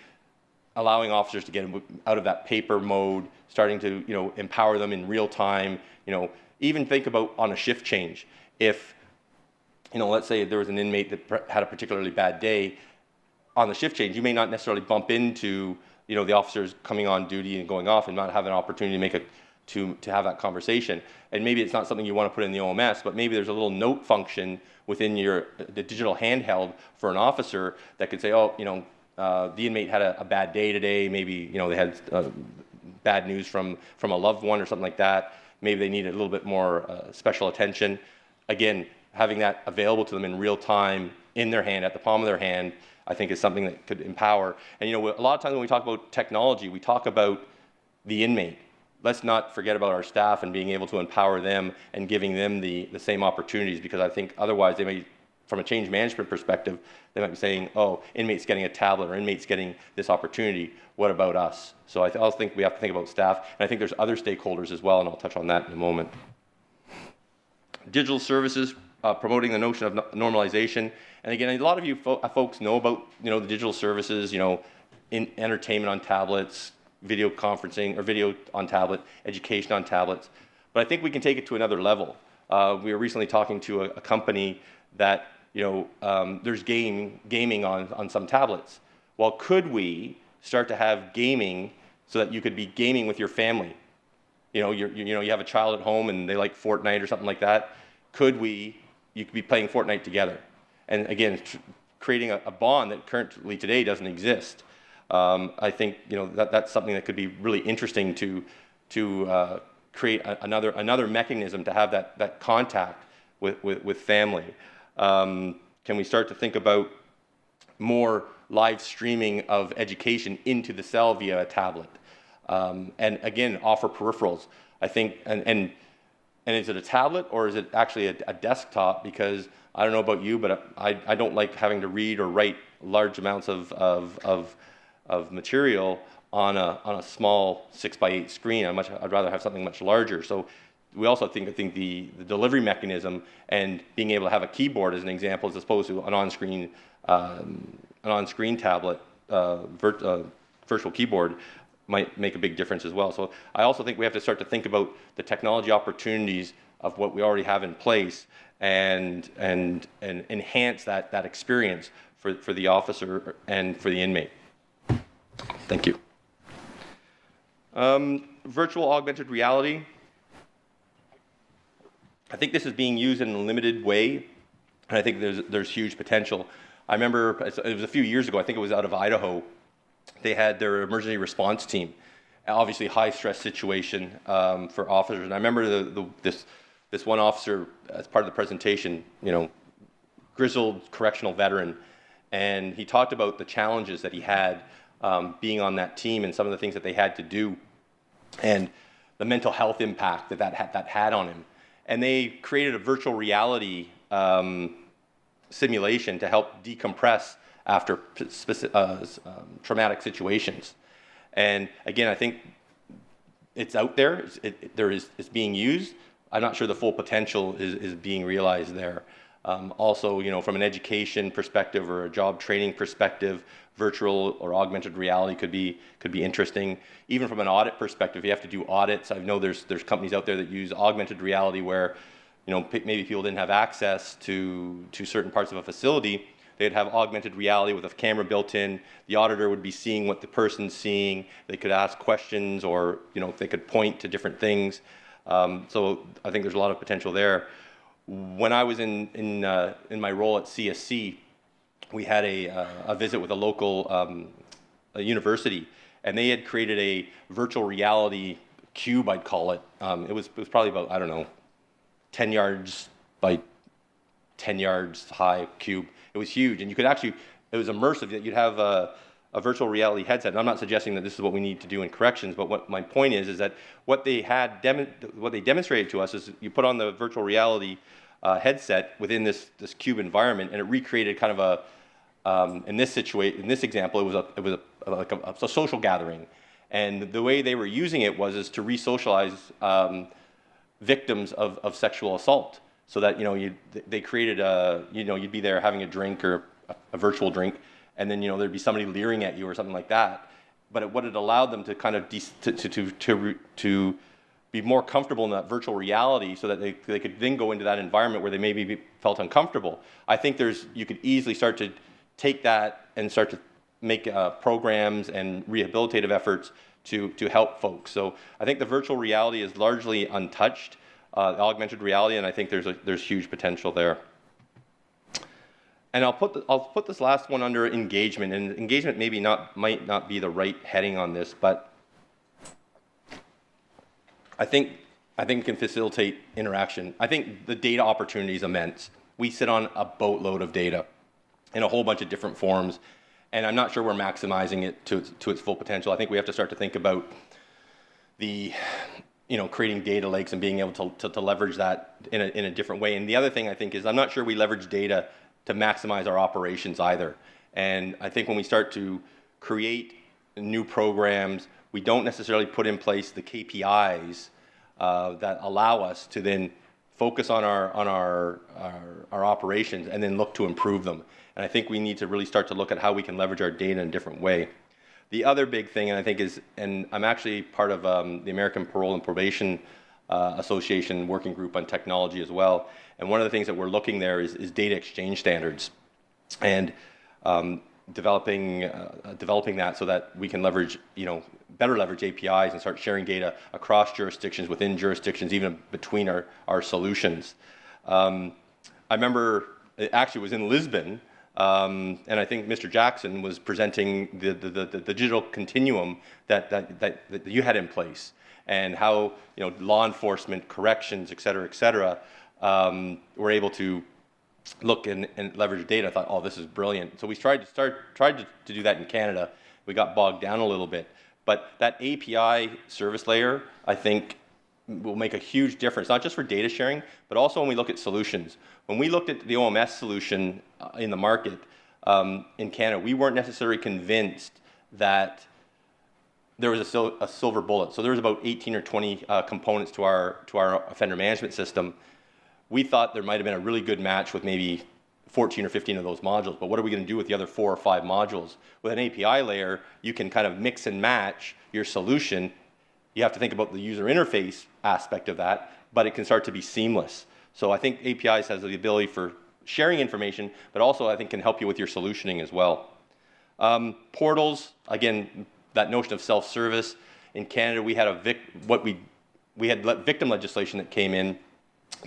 allowing officers to get out of that paper mode, starting to empower them in real time. Even think about on a shift change. If let's say there was an inmate that had a particularly bad day, on the shift change, you may not necessarily bump into the officers coming on duty and going off and not have an opportunity to have that conversation. And maybe it's not something you want to put in the OMS, but maybe there's a little note function within the digital handheld for an officer that could say, oh, the inmate had a bad day today. Maybe they had bad news from a loved one or something like that. Maybe they needed a little bit more special attention. Again, having that available to them in real time, in their hand, at the palm of their hand, I think is something that could empower. And a lot of times when we talk about technology, we talk about the inmate. Let's not forget about our staff and being able to empower them and giving them the same opportunities, because I think otherwise they may, from a change management perspective, they might be saying, oh, inmate's getting a tablet or inmate's getting this opportunity. What about us? So I also think we have to think about staff. And I think there's other stakeholders as well, and I'll touch on that in a moment. Digital services, promoting the notion of normalization. And again, a lot of you folks know about the digital services, in entertainment on tablets, video conferencing or video on tablet, education on tablets. But I think we can take it to another level. We were recently talking to a company that there's gaming on some tablets. Well, could we start to have gaming so that you could be gaming with your family? You have a child at home and they like Fortnite or something like that. You could be playing Fortnite together. And again, creating a bond that currently today doesn't exist. I think that's something that could be really interesting to create another mechanism to have that contact with family. Can we start to think about more live streaming of education into the cell via a tablet? And again, offer peripherals. I think, and is it a tablet or is it actually a desktop? Because I don't know about you, but I don't like having to read or write large amounts of material on a small 6x8 screen. I'd rather have something much larger. So we also think the delivery mechanism and being able to have a keyboard as an example, as opposed to an on-screen tablet, virtual keyboard, might make a big difference as well. So I also think we have to start to think about the technology opportunities of what we already have in place and enhance that experience for the officer and for the inmate. Thank you. Virtual augmented reality. I think this is being used in a limited way, and I think there's huge potential. I remember it was a few years ago, I think it was out of Idaho, they had their emergency response team. Obviously, high stress situation for officers. And I remember this one officer, as part of the presentation, grizzled correctional veteran, and he talked about the challenges that he had being on that team and some of the things that they had to do, and the mental health impact that had on him. And they created a virtual reality simulation to help decompress after traumatic situations. And again, I think it's out there. It's being used. I'm not sure the full potential is being realized there. Also, from an education perspective or a job training perspective, virtual or augmented reality could be interesting. Even from an audit perspective, you have to do audits. I know there's companies out there that use augmented reality where, maybe people didn't have access to certain parts of a facility. They'd have augmented reality with a camera built in. The auditor would be seeing what the person's seeing. They could ask questions, or they could point to different things. So I think there's a lot of potential there. When I was in my role at CSC, we had a visit with a local a university, and they had created a virtual reality cube, I'd call it. It was probably about, I don't know, 10 yards by 10 yards high cube. It was huge, and you could actually, it was immersive. You'd have a virtual reality headset. And I'm not suggesting that this is what we need to do in corrections, but what my point is that what they demonstrated to us is you put on the virtual reality headset within this cube environment, and it recreated kind of in this example, it was like a social gathering, and the way they were using it was to re-socialize victims of sexual assault. So that they created you'd be there having a drink or a virtual drink, and then there'd be somebody leering at you or something like that. But what it allowed them to kind of to be more comfortable in that virtual reality, so that they could then go into that environment where they maybe felt uncomfortable. I think you could easily start to take that and start to make programs and rehabilitative efforts to help folks. So I think the virtual reality is largely untouched. Augmented reality, and I think there's huge potential there. And I'll put this last one under engagement, and engagement might not be the right heading on this, but I think it can facilitate interaction. I think the data opportunity is immense. We sit on a boatload of data in a whole bunch of different forms, and I'm not sure we're maximizing it to its full potential. I think we have to start to think about creating data lakes and being able to leverage that in a different way. And the other thing I think is I'm not sure we leverage data to maximize our operations either. And I think when we start to create new programs, we don't necessarily put in place the KPIs that allow us to then focus on our operations and then look to improve them. And I think we need to really start to look at how we can leverage our data in a different way. The other big thing, and I think and I'm actually part of the American Parole and Probation Association working group on technology as well. And one of the things that we're looking there is data exchange standards, and developing that so that we can better leverage APIs and start sharing data across jurisdictions, within jurisdictions, even between our solutions. I remember it actually was in Lisbon. And I think Mr. Jackson was presenting the digital continuum that you had in place, and how law enforcement, corrections, et cetera, were able to look and leverage data. I thought, oh, this is brilliant. So we tried to do that in Canada. We got bogged down a little bit, but that API service layer, I think, will make a huge difference, not just for data sharing, but also when we look at solutions. When we looked at the OMS solution in the market in Canada, we weren't necessarily convinced that there was a silver bullet. So there was about 18 or 20 components to our offender management system. We thought there might have been a really good match with maybe 14 or 15 of those modules, but what are we going to do with the other 4 or 5 modules? With an API layer, you can kind of mix and match your solution. You have to think about the user interface aspect of that, but it can start to be seamless. So I think APIs has the ability for sharing information, but also I think can help you with your solutioning as well. Portals, again, that notion of self-service. In Canada, we had victim legislation that came in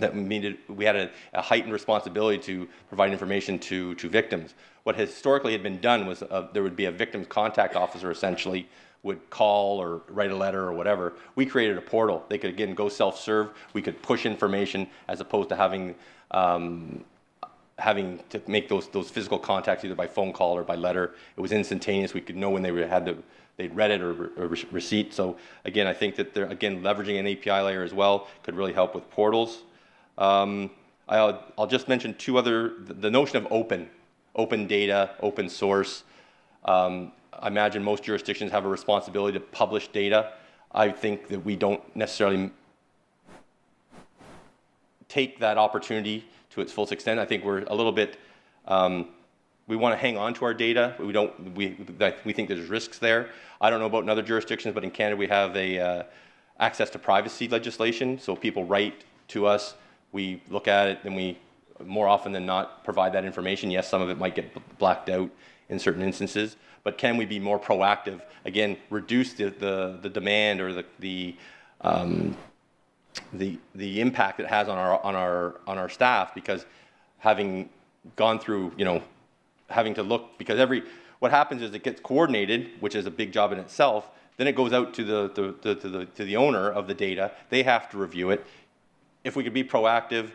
we had a heightened responsibility to provide information to victims. What historically had been done was there would be a victim's contact officer essentially would call or write a letter or whatever. We created a portal. They could, again, go self-serve. We could push information as opposed to having to make those physical contacts either by phone call or by letter. It was instantaneous. We could know when they'd read it or receipt. So again, I think that they're, again, leveraging an API layer as well could really help with portals. I'll just mention two other, the notion of open data, open source. I imagine most jurisdictions have a responsibility to publish data. I think that we don't necessarily take that opportunity to its full extent. I think we're a little bit, we want to hang on to our data. We think there's risks there. I don't know about in other jurisdictions, but in Canada we have a access to privacy legislation. So people write to us, we look at it, and we more often than not provide that information. Yes, some of it might get blacked out in certain instances, but can we be more proactive? Again, reduce the demand or the impact it has on our staff, because having gone through, having to look, because what happens is it gets coordinated, which is a big job in itself. Then it goes out to the owner of the data. They have to review it. If we could be proactive,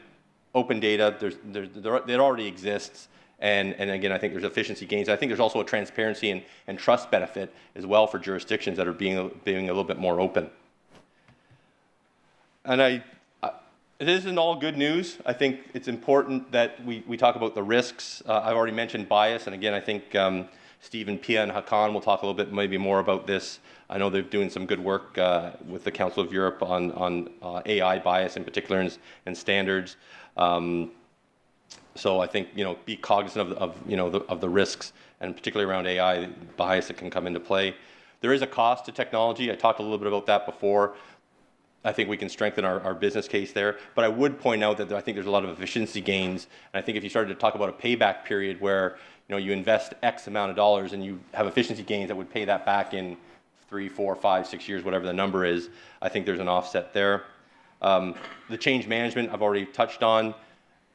open data, it already exists. And again, I think there's efficiency gains. I think there's also a transparency and trust benefit as well for jurisdictions that are being a little bit more open. And it isn't all good news. I think it's important that we talk about the risks. I've already mentioned bias, and again, I think Stephen, Pia, and Hakan will talk a little bit maybe more about this. I know they're doing some good work with the Council of Europe on AI bias in particular and standards. So I think be cognizant of the risks, and particularly around AI bias that can come into play. There is a cost to technology. I talked a little bit about that before. I think we can strengthen our business case there. But I would point out that I think there's a lot of efficiency gains. And I think if you started to talk about a payback period where you invest X amount of dollars and you have efficiency gains that would pay that back in 3, 4, 5, 6 years, whatever the number is, I think there's an offset there. The change management I've already touched on.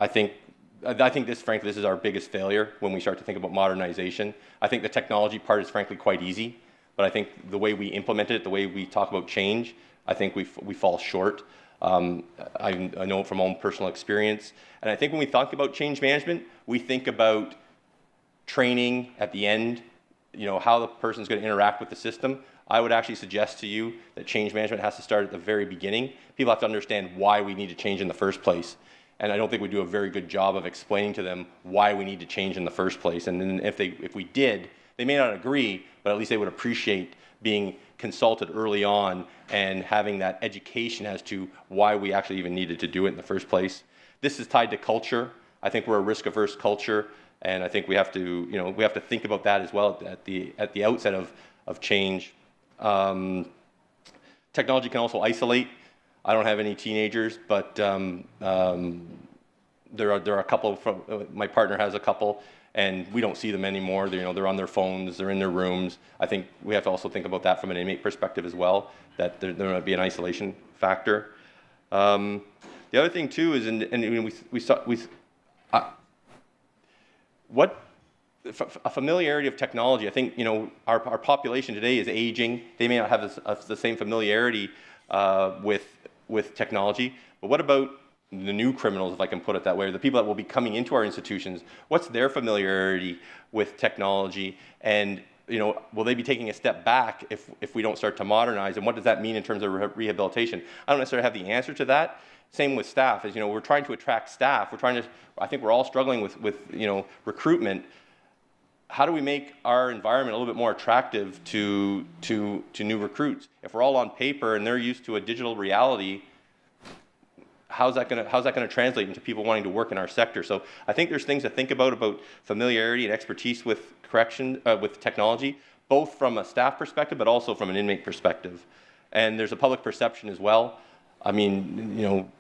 I think frankly, this is our biggest failure when we start to think about modernization. I think the technology part is frankly quite easy, but I think the way we implement it, the way we talk about change, I think we fall short. I know from my own personal experience. And I think when we talk about change management, we think about training at the end, how the person's going to interact with the system. I would actually suggest to you that change management has to start at the very beginning. People have to understand why we need to change in the first place. And I don't think we do a very good job of explaining to them why we need to change in the first place. And then if we did, they may not agree, but at least they would appreciate being consulted early on and having that education as to why we actually even needed to do it in the first place. This is tied to culture. I think we're a risk-averse culture, and I think we have to think about that as well at the outset of change. Technology can also isolate. I don't have any teenagers, but there are a couple. My partner has a couple, and we don't see them anymore. They're on their phones, they're in their rooms. I think we have to also think about that from an inmate perspective as well, that there might be an isolation factor. The other thing too is, a familiarity of technology. I think our population today is aging. They may not have the same familiarity with technology, but what about the new criminals, if I can put it that way, or the people that will be coming into our institutions? What's their familiarity with technology, and will they be taking a step back if we don't start to modernize? And what does that mean in terms of rehabilitation? I don't necessarily have the answer to that. Same with staff. As we're trying to attract staff. I think we're all struggling with recruitment. How do we make our environment a little bit more attractive to new recruits? If we're all on paper and they're used to a digital reality, how's that going to translate into people wanting to work in our sector? So I think there's things to think about familiarity and expertise with with technology, both from a staff perspective, but also from an inmate perspective. And there's a public perception as well. I mean,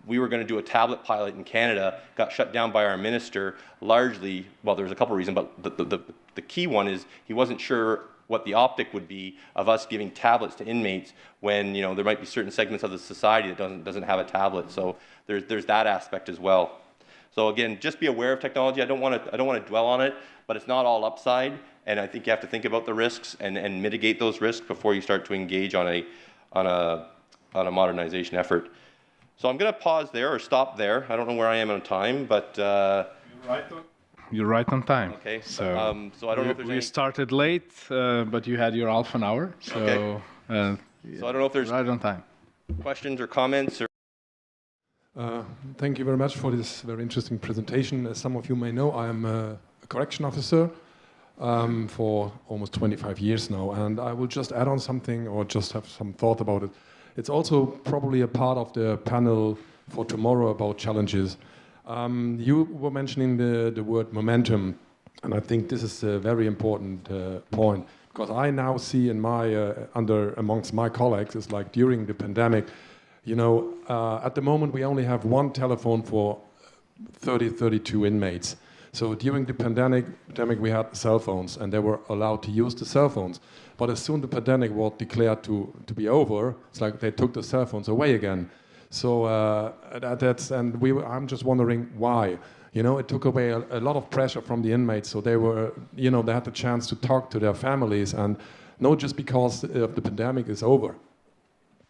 we were going to do a tablet pilot in Canada, got shut down by our minister largely. Well, there's a couple of reasons, but the key one is he wasn't sure what the optic would be of us giving tablets to inmates when, you know, there might be certain segments of the society that doesn't have a tablet. So there's that aspect as well. So again, just be aware of technology. I don't want to dwell on it, but it's not all upside, and I think you have to think about the risks and mitigate those risks before you start to engage on a modernization effort. So I'm going to pause there or stop there. I don't know where I am on time, but you're right on time. Okay. So I don't know if there's we started late, but you had your half an hour. So okay. So I don't know if there's right on time. Questions or comments. Thank you very much for this very interesting presentation. As some of you may know, I am a correction officer for almost 25 years now, and I will just add on something or just have some thought about it. It's also probably a part of the panel for tomorrow about challenges. You were mentioning the word momentum, and I think this is a very important point, because I now see in my amongst my colleagues, it's like during the pandemic, you know, at the moment we only have one telephone for 32 inmates. So during the pandemic we had cell phones, and they were allowed to use the cell phones. But as soon as the pandemic was declared to be over, it's like they took the cell phones away again. So I'm just wondering why. You know, it took away a lot of pressure from the inmates. So they were, you know, they had the chance to talk to their families, and not just because the pandemic is over.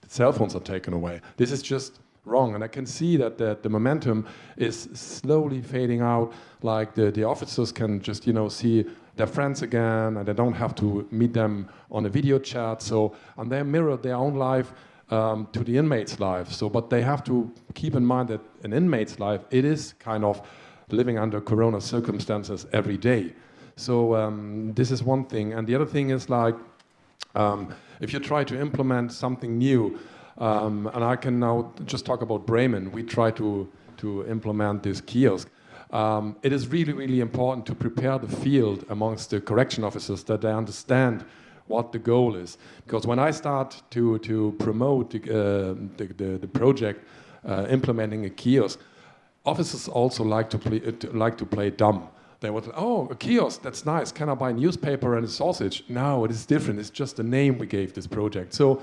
Cell phones are taken away. This is just wrong, and I can see that the momentum is slowly fading out. Like the officers can just, you know, see their friends again, and they don't have to meet them on a video chat. So, and they mirror their own life to the inmate's life. So, but they have to keep in mind that an inmate's life, it is kind of living under Corona circumstances every day. So this is one thing, and the other thing is like, if you try to implement something new, and I can now just talk about Bremen, we try to implement this kiosk. It is really, really important to prepare the field amongst the correction officers that they understand what the goal is. Because when I start to promote the project implementing a kiosk, officers also like to play dumb. They would, oh, a kiosk, that's nice. Can I buy a newspaper and a sausage? No, it is different. It's just the name we gave this project. So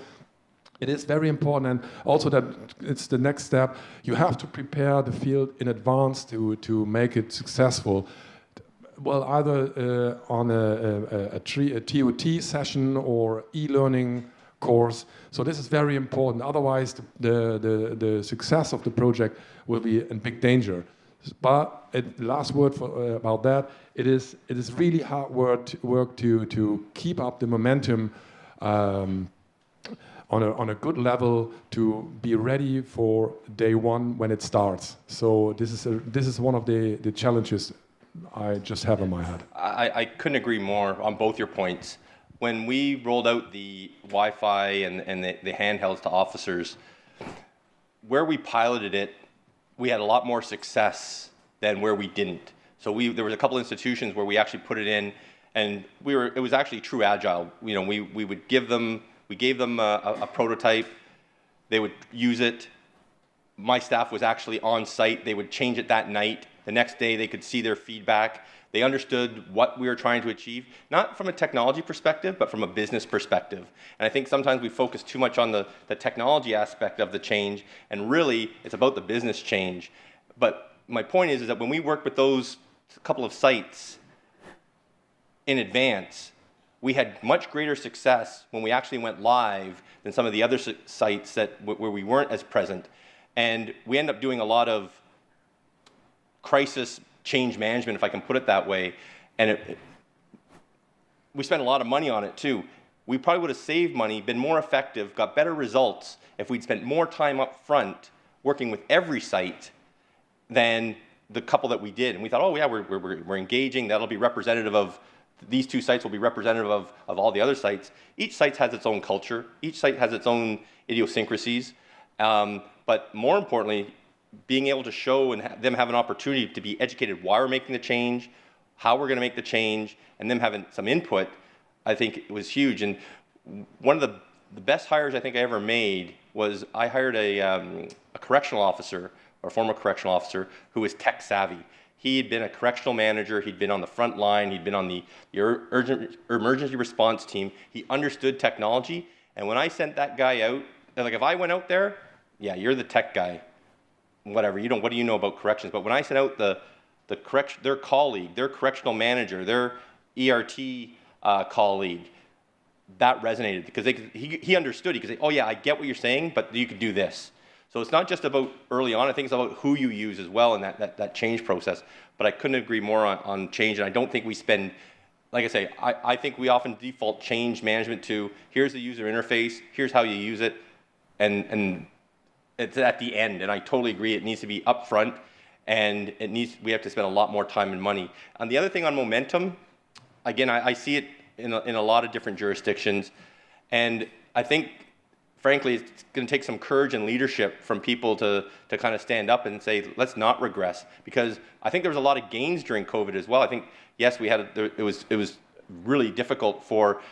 it is very important, and also that it's the next step. You have to prepare the field in advance to make it successful. Well, either on a TOT session or e-learning course. So this is very important. Otherwise, the success of the project will be in big danger. But last word about that, it is really hard work to keep up the momentum on a good level to be ready for day one when it starts. So this is one of the challenges I just have in my head. I couldn't agree more on both your points. When we rolled out the Wi-Fi and the handhelds to officers, where we piloted it, we had a lot more success than where we didn't. So there was a couple institutions where we actually put it in, and it was actually true agile. You know, we gave them a prototype, they would use it. My staff was actually on site. They would change it that night. The next day they could see their feedback. They understood what we were trying to achieve, not from a technology perspective, but from a business perspective. And I think sometimes we focus too much on the technology aspect of the change, and really it's about the business change. But my point is that when we worked with those couple of sites in advance, we had much greater success when we actually went live than some of the other sites where we weren't as present. And we end up doing a lot of crisis change management, if I can put it that way. And we spent a lot of money on it too. We probably would have saved money, been more effective, got better results if we'd spent more time up front working with every site than the couple that we did. And we thought, oh yeah, we're engaging, that'll be representative of, these two sites will be representative of all the other sites. Each site has its own culture, each site has its own idiosyncrasies, but more importantly, being able to show and them have an opportunity to be educated why we're making the change, how we're going to make the change, and them having some input, I think it was huge. And one of the best hires I think I ever made was I hired a correctional officer, or former correctional officer, who was tech savvy. He had been a correctional manager, he'd been on the front line, he'd been on the urgent emergency response team, he understood technology, and when I sent that guy out, like if I went out there, yeah, you're the tech guy, whatever, you know, what do you know about corrections? But when I sent out their colleague, their correctional manager, their ERT colleague, that resonated because he understood. He could say, oh yeah, I get what you're saying, but you could do this. So it's not just about early on, I think it's about who you use as well in that change process. But I couldn't agree more on change, and I don't think we spend, like I say, I think we often default change management to, here's the user interface, here's how you use it, and it's at the end, and I totally agree, it needs to be upfront, and we have to spend a lot more time and money. And the other thing on momentum, again, I see it in a lot of different jurisdictions, and I think, frankly, it's going to take some courage and leadership from people to kind of stand up and say, let's not regress, because I think there was a lot of gains during COVID as well. I think, yes, it was really difficult for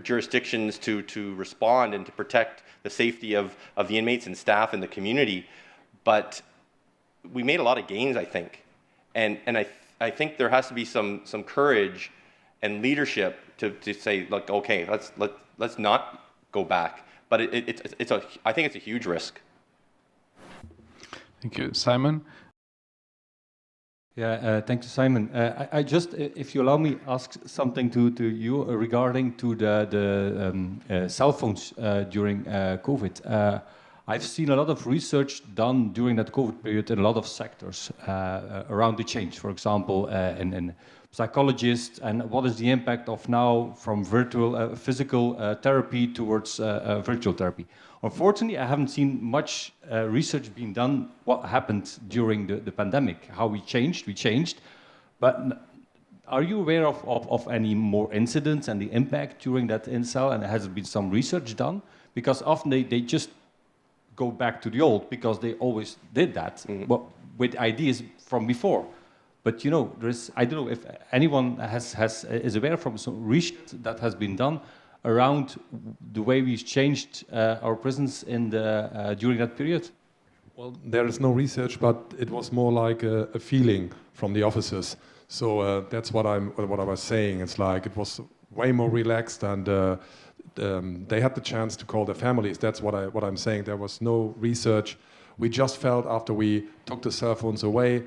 jurisdictions to respond and to protect the safety of the inmates and staff and the community, but we made a lot of gains, I think, and I think there has to be some courage and leadership to say, look, okay, let's not go back. But I think it's a huge risk. Thank you, Simon. Yeah, thank you, Simon. I just, if you allow me, ask something to you regarding to the cell phones during COVID. I've seen a lot of research done during that COVID period in a lot of sectors around the change. For example, in psychologists, and what is the impact of now from virtual physical therapy towards virtual therapy. Unfortunately, I haven't seen much research being done what happened during the pandemic, how we changed, but are you aware of any more incidents and the impact during that in-cell, and has there been some research done? Because often they just go back to the old, because they always did that, but with ideas from before. But you know, I don't know if anyone is aware from some research that has been done around the way we changed our prisons during that period. Well, there is no research, but it was more like a feeling from the officers. So that's what I was saying. It's like it was way more relaxed, and they had the chance to call their families. That's what I'm saying. There was no research. We just felt after we took the cell phones away,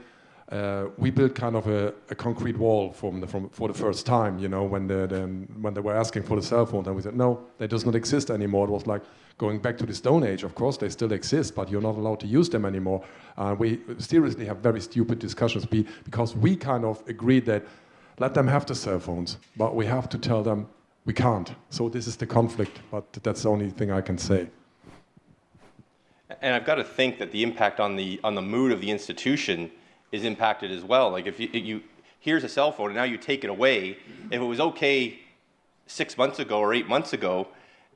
we built kind of a concrete wall for the first time, you know, when they were asking for the cell phone, and we said, no, they does not exist anymore. It was like going back to the Stone Age. Of course, they still exist, but you're not allowed to use them anymore. We seriously have very stupid discussions because we kind of agreed that let them have the cell phones, but we have to tell them we can't. So this is the conflict, but that's the only thing I can say. And I've got to think that the impact on the mood of the institution is impacted as well. Like if you here's a cell phone and now you take it away, if it was okay 6 months ago or 8 months ago,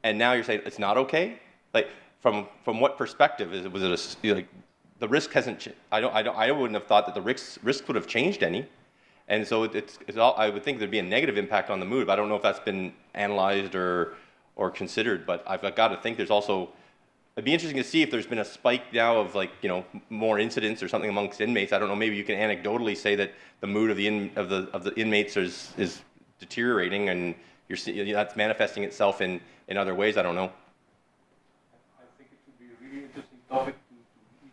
and now you're saying it's not okay, like from what perspective was it like the risk hasn't? I wouldn't have thought that the risk would have changed any, and so it's all, I would think there'd be a negative impact on the mood. But I don't know if that's been analyzed or considered. But I've got to think there's also. It'd be interesting to see if there's been a spike now of, like, you know, more incidents or something amongst inmates. I don't know. Maybe you can anecdotally say that the mood of the inmates is deteriorating, and that's manifesting itself in other ways. I don't know. I think it would be a really interesting topic to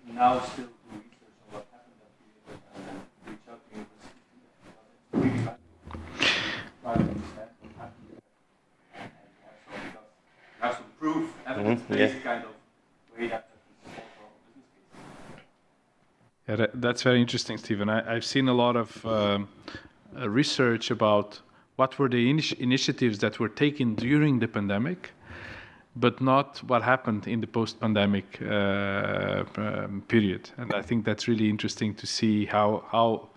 even now still do research on what happened that period and then reach out to universities. Because it's really try to understand what happened and have some proof, evidence-based kind of. Yeah, that's very interesting, Stephen. I've seen a lot of research about what were the initiatives that were taken during the pandemic, but not what happened in the post-pandemic period. And I think that's really interesting to see how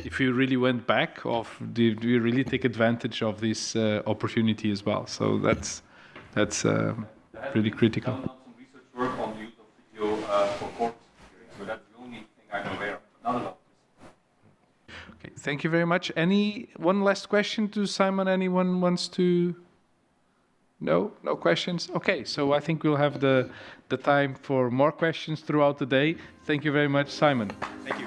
if we really went back, did we really take advantage of this opportunity as well? So that's really critical. Work on the use of video for court hearings, so that's the only thing I'm aware of. Not a lot. Okay, thank you very much. One last question to Simon? Anyone wants to? No questions. Okay, so I think we'll have the time for more questions throughout the day. Thank you very much, Simon. Thank you.